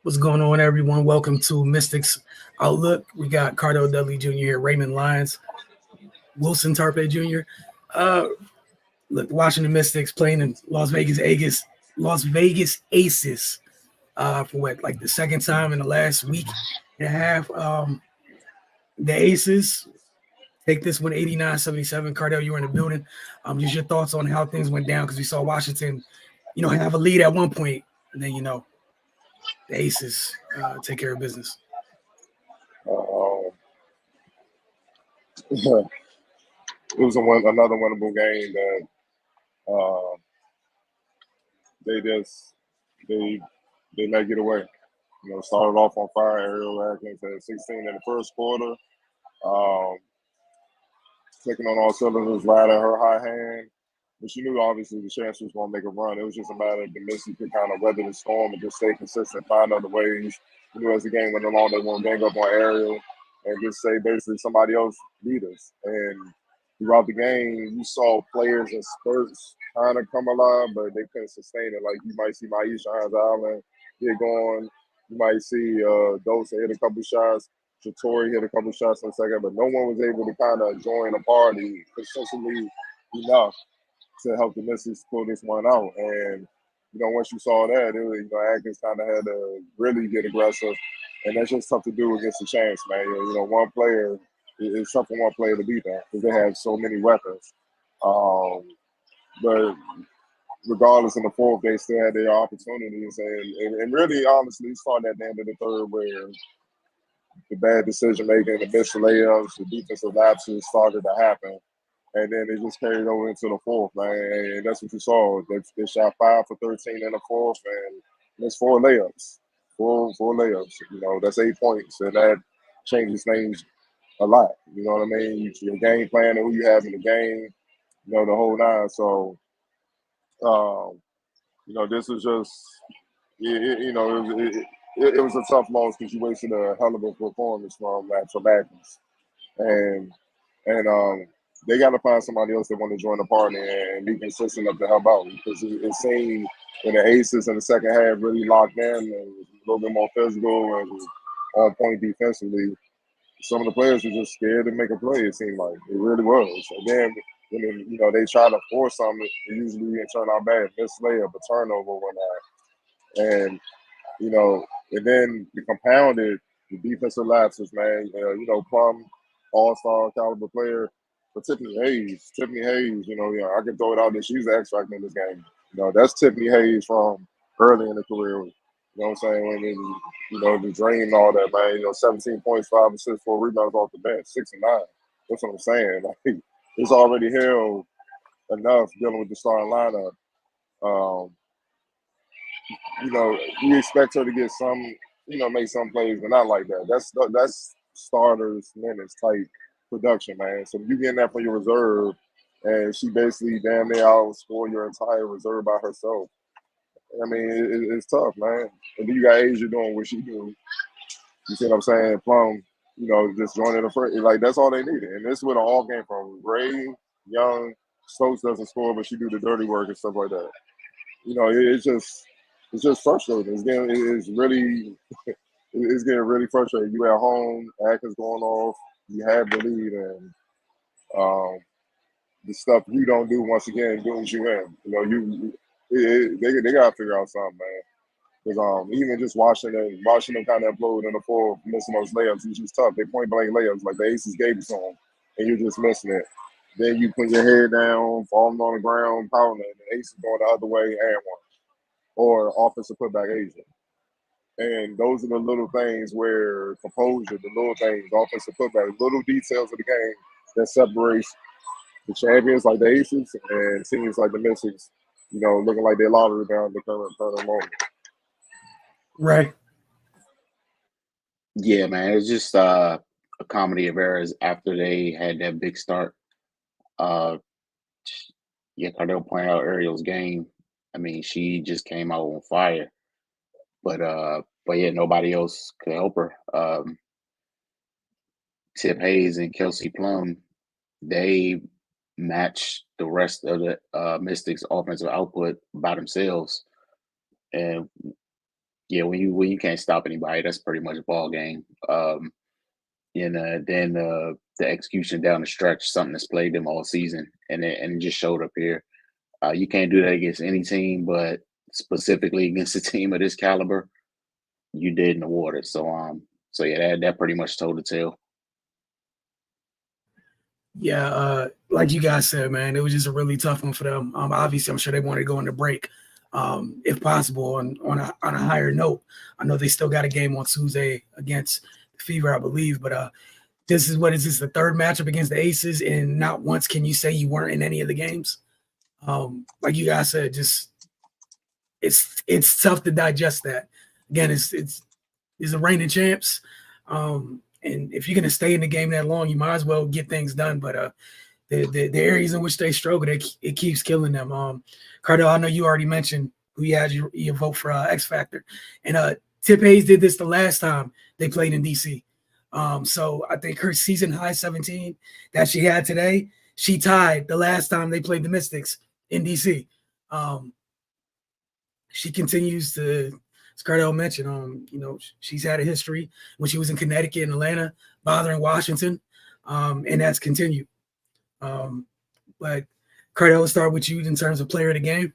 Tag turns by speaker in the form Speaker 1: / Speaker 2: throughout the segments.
Speaker 1: What's going on, everyone? Welcome to Mystics Outlook. We got Cardo Dudley Jr. here, Raymond Lyons, Wilson Tarpe Jr. Uh, look, Washington Mystics playing in Las Vegas Aces for what, like the second time in the last week and a half. The Aces take this one 89-77. Cardell, you were in the building. Just your thoughts on how things went down because we saw Washington, have a lead at one point, and then the Aces take care of business.
Speaker 2: Um, it was another winnable game that uh, they just they they let get away. Started off on fire. Ariel Atkins had 16 in the first quarter, um, clicking on all cylinders right at her high hand. But you knew obviously the chance was going to make a run. It was just a matter of the Missy could kind of weather the storm and just stay consistent, find other ways. As the game went along, they won't gang up on Ariel and just say basically somebody else beat us. And throughout the game, you saw players in spurts kind of come alive, but they couldn't sustain it. Like you might see Maisha Hines Island get going. You might see Dosa hit a couple shots. Shatori hit a couple shots in the second, but no one was able to kind of join the party consistently enough to help the Mystics pull this one out. And once you saw that, it was, Atkins kind of had to really get aggressive, and that's just tough to do against the Chance, man. One player, it's tough for one player to beat that because they have so many weapons. But regardless, in the fourth, they still had their opportunities, and really, honestly, it started at the end of the third where the bad decision making, the missed layups, the defensive lapses started to happen. And then it just carried over into the fourth, man. And that's what you saw. They shot 5 for 13 in the fourth, and missed 4 layups. Four layups. That's 8 points. And that changes things a lot. You know what I mean? Your game plan and who you have in the game, the whole nine. So, this was just, it was a tough loss because you wasted a hell of a performance from Atkins. And they got to find somebody else that want to join the party and be consistent enough to help out because it seemed when the Aces in the second half really locked in and was a little bit more physical and was on point defensively, some of the players were just scared to make a play. It seemed like it really was. And then when they try to force something, it usually turn out bad. Miss layup, a turnover, whatnot. And and then to compound it, the defensive lapses, man. Plum, all-star caliber player, but Tiffany Hayes, I can throw it out there. She's the X factor in this game. That's Tiffany Hayes from early in the career. You know what I'm saying? When the drain and all that, man. 17 points, 5 assists, 4 rebounds off the bench, 6 and 9. That's what I'm saying. Like it's already held enough dealing with the starting lineup. You expect her to get some, make some plays, but not like that. That's starters minutes type production, man. So you getting that for your reserve, and she basically damn near outscore your entire reserve by herself. I mean, it's tough, man. And then you got Asia doing what she do. You see what I'm saying? Plum, just joining the first. Like that's all they needed, and this is where it all came from. Gray, Young, Stokes doesn't score, but she do the dirty work and stuff like that. It's just frustrating. It's really it's getting really frustrating. You at home, Atkins going off, you have the lead, and the stuff you don't do once again brings you in. They gotta figure out something, man. Because even just watching them kind of implode in the fourth, missing those layups, it's just tough. They point blank layups like the Aces gave it to them, and you're just missing it. Then you put your head down, falling on the ground, pounding, and the Aces going the other way and one, or offensive putback Asia. And those are the little things where composure, the little things, offensive putback, little details of the game that separates the champions like the Aces and teams like the Mystics, looking like they're lottery bound at the current moment.
Speaker 1: Right.
Speaker 3: Yeah, man, it's just a comedy of errors after they had that big start. Yeah, Cardell pointed out Ariel's game. I mean, she just came out on fire, but yeah, nobody else could help her. Tip Hayes and Kelsey Plum, they matched the rest of the Mystics' offensive output by themselves, and yeah, when you can't stop anybody, that's pretty much a ball game. And then the execution down the stretch, something that's played them all season, and it just showed up here. You can't do that against any team, but specifically against a team of this caliber, you did in the water. So yeah, that pretty much told the tale.
Speaker 1: Yeah, like you guys said, man, it was just a really tough one for them. Obviously, I'm sure they wanted to go into break, if possible, on a higher note. I know they still got a game on Tuesday against the Fever, I believe, but this is the third matchup against the Aces, and not once can you say you weren't in any of the games. Like you guys said, just it's tough to digest that. Again, it's the reigning champs. And if you're gonna stay in the game that long, you might as well get things done. But the areas in which they struggle, it keeps killing them. Cardell, I know you already mentioned who you had your vote for X Factor, and Tip Hayes did this the last time they played in DC. So I think her season high 17 that she had today, she tied the last time they played the Mystics in DC. She continues to, as Cardell mentioned, she's had a history when she was in Connecticut and Atlanta, bothering Washington, and that's continued. But Cardell, let's start with you in terms of player of the game.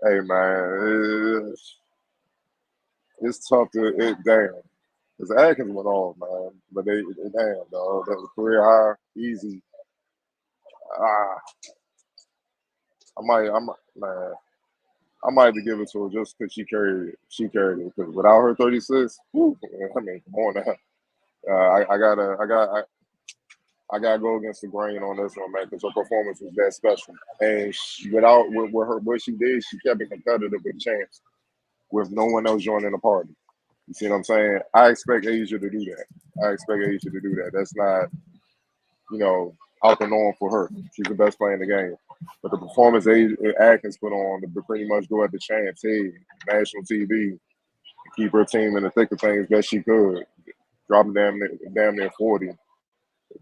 Speaker 2: Hey man, it's tough to damn. Because Atkins went off, man. But damn, dog, that was career high, easy. Ah, man. I might have to give it to her just because she carried it. She carried it. Because without her 36, whew, I mean, come on now. I gotta go against the grain on this one, man, because her performance was that special. And without with her what she did, she kept it competitive with Chance, with no one else joining the party. You see what I'm saying? I expect Asia to do that. That's not, out the norm for her. She's the best player in the game. But the performance Atkins put on to pretty much go at the Chance head, national TV, keep her team in the thick of things best she could, dropping damn near 40.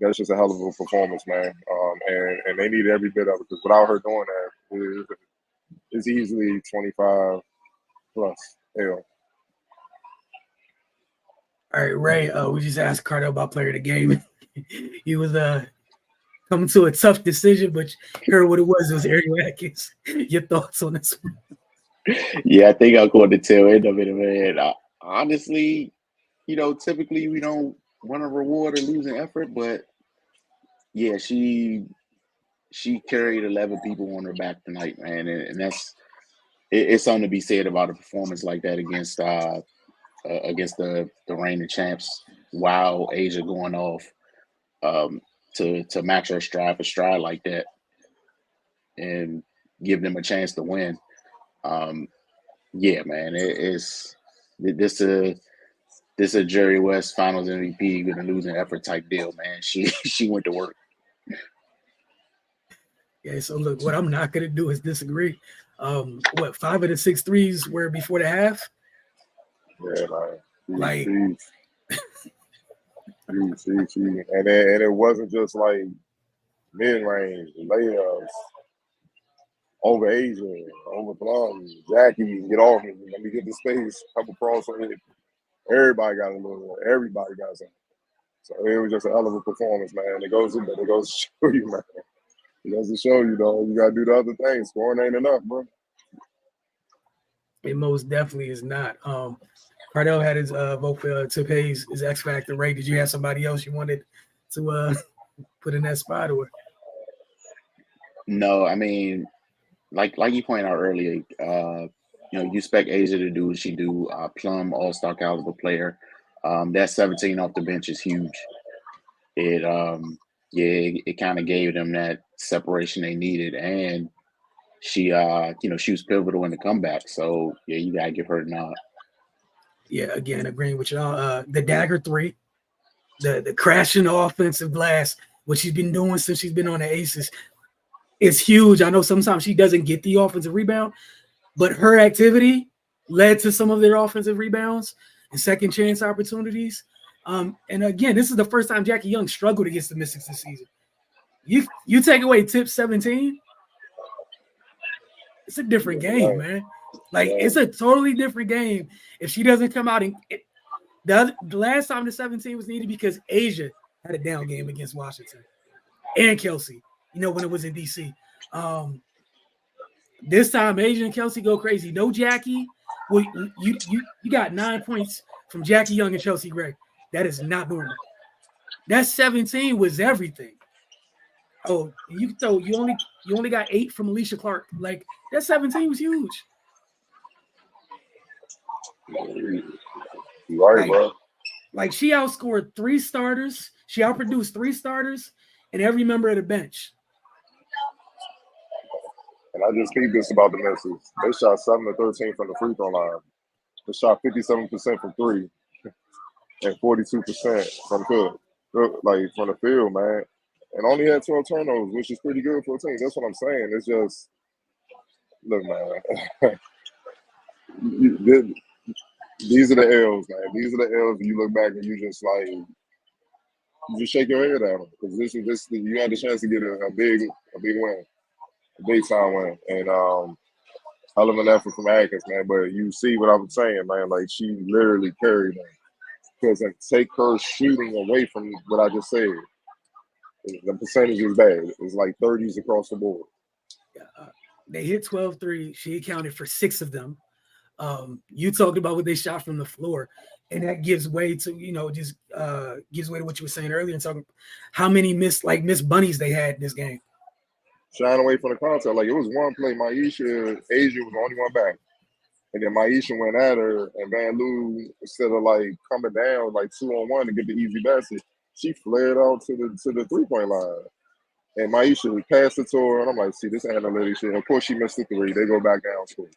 Speaker 2: That's just a hell of a performance, man. And they need every bit of it because without her doing that, it's easily 25 plus. Hell.
Speaker 1: All right, Ray, we just asked Cardell about player of the game. He was coming to a tough decision, but you heard what it was. It was Ariel Atkins. Your thoughts on this one?
Speaker 3: Yeah, I think I'll go to the tail end of it, man. Honestly, typically we don't want to reward a losing effort, but yeah, she carried 11 people on her back tonight, man, and it's something to be said about a performance like that against the reigning champs. While Asia going off, to match her stride for stride like that, and give them a chance to win. Yeah, man, this a Jerry West Finals MVP with a losing effort type deal, man. She went to work.
Speaker 1: Yeah, so look, what I'm not gonna do is disagree. 5 of the 6 threes were before the half?
Speaker 2: Yeah,
Speaker 1: Like,
Speaker 2: and it wasn't just like mid range layups over Asia, over Plum, Jackie, get off me. Let me get the space, couple cross on it. Everybody got a little. Everybody got something. So it was just a hell of a performance, man. It goes to show you, man. It goes to show you, though. You gotta do the other things. Scoring ain't enough, bro.
Speaker 1: it most definitely is not. Cardell had his vote for Tip Hayes, his X Factor. Ray, did you have somebody else you wanted to put in that spot, or?
Speaker 3: No, I mean, like you pointed out earlier, you expect Asia to do what she do. Plum, all-star caliber player. That 17 off the bench is huge. It kind of gave them that separation they needed, and she was pivotal in the comeback. So yeah, you gotta give her a nod.
Speaker 1: Yeah, again, agreeing with y'all. The dagger 3, the crashing the offensive glass, what she's been doing since she's been on the Aces, is huge. I know sometimes she doesn't get the offensive rebound, but her activity led to some of their offensive rebounds and second chance opportunities. And again, this is the first time Jackie Young struggled against the Mystics this season. You take away Tip 17, It's a different game, man. Like
Speaker 2: Yeah.
Speaker 1: it's a totally different game if she doesn't come out and the last time the 17 was needed because Asia had a down game against Washington and Kelsey, when it was in DC. This time Asia and Kelsey go crazy. No Jackie. Well, you got 9 points from Jackie Young and Chelsea Gray. That is not normal. That 17 was everything. Oh, you only got 8 from Alicia Clark. Like that 17 was huge.
Speaker 2: You right, bro.
Speaker 1: Like she outscored 3 starters. She outproduced 3 starters and every member of the bench.
Speaker 2: And I just think this about the misses. They shot 7 of 13 from the free throw line. They shot 57% from 3 and 42% from field. Like from the field, man. And only had 12 turnovers, which is pretty good for a team. That's what I'm saying. It's just, look, man. These are the L's, man. These are the L's. You look back and you just shake your head at them because this you had the chance to get a big win, a big time win, and hell of an effort from Atkins, man. But you see what I'm saying, man. Like she literally carried them because take her shooting away from what I just said. The percentage is bad. It's like 30s across the board.
Speaker 1: They hit 12 threes. She accounted for 6 of them. You talked about what they shot from the floor, and that gives way to, just gives way to what you were saying earlier and talking how many miss bunnies they had in this game.
Speaker 2: Shying away from the contact. Like it was one play, Asia was the only one back. And then Asia went at her, and Van Loo, instead of like coming down like 2-on-1 to get the easy basket, she flared out to the 3-point line. And Asia passed it to her, and I'm like, see, this analytics shit. Of course, she missed the 3. They go back down to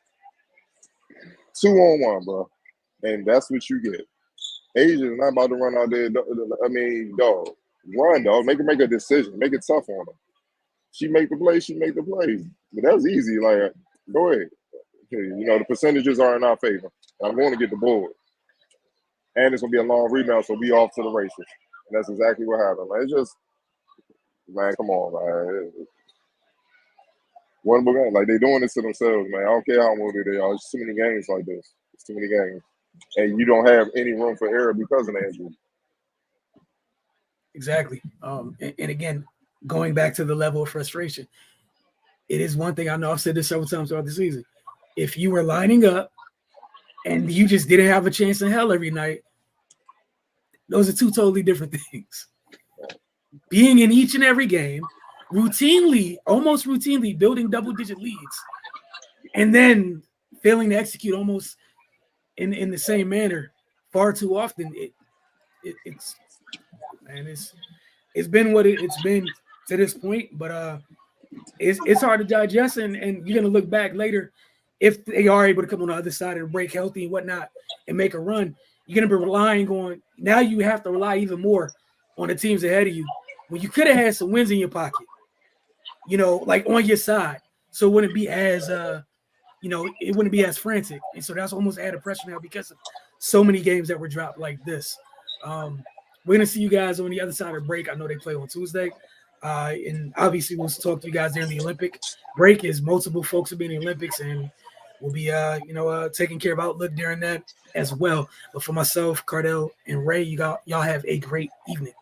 Speaker 2: 2-on-1, bro. And that's what you get. Asia's not about to run out there. I mean, dog. Run, dog. Make her make a decision. Make it tough on her. She make the play, she make the play. But that's easy. Like, go ahead. The percentages are in our favor. I'm going to get the board. And it's going to be a long rebound, so we off to the races. And that's exactly what happened. Man, it's just, man, come on, man. One more game. Like, they're doing this to themselves, man. I don't care how motivated they are. It's too many games like this. It's too many games. And you don't have any room for error because of the injury.
Speaker 1: Exactly. And again, going back to the level of frustration, it is one thing I know I've said this several times throughout the season. If you were lining up and you just didn't have a chance in hell every night, those are 2 totally different things. Being in each and every game, almost routinely building double-digit leads, and then failing to execute almost in the same manner far too often. It's been what it's been to this point, but it's hard to digest, and you're gonna look back later if they are able to come on the other side and break healthy and whatnot and make a run. You're gonna be relying on, now you have to rely even more on the teams ahead of you when you could have had some wins in your pocket, like on your side, so it wouldn't be as it wouldn't be as frantic. And so that's almost added pressure now because of so many games that were dropped like this. We're going to see you guys on the other side of the break. I know they play on Tuesday. And obviously we'll talk to you guys during the Olympic break, as multiple folks will be in the Olympics, and we'll be, taking care of Outlook during that as well. But for myself, Cardell, and Ray, y'all have a great evening.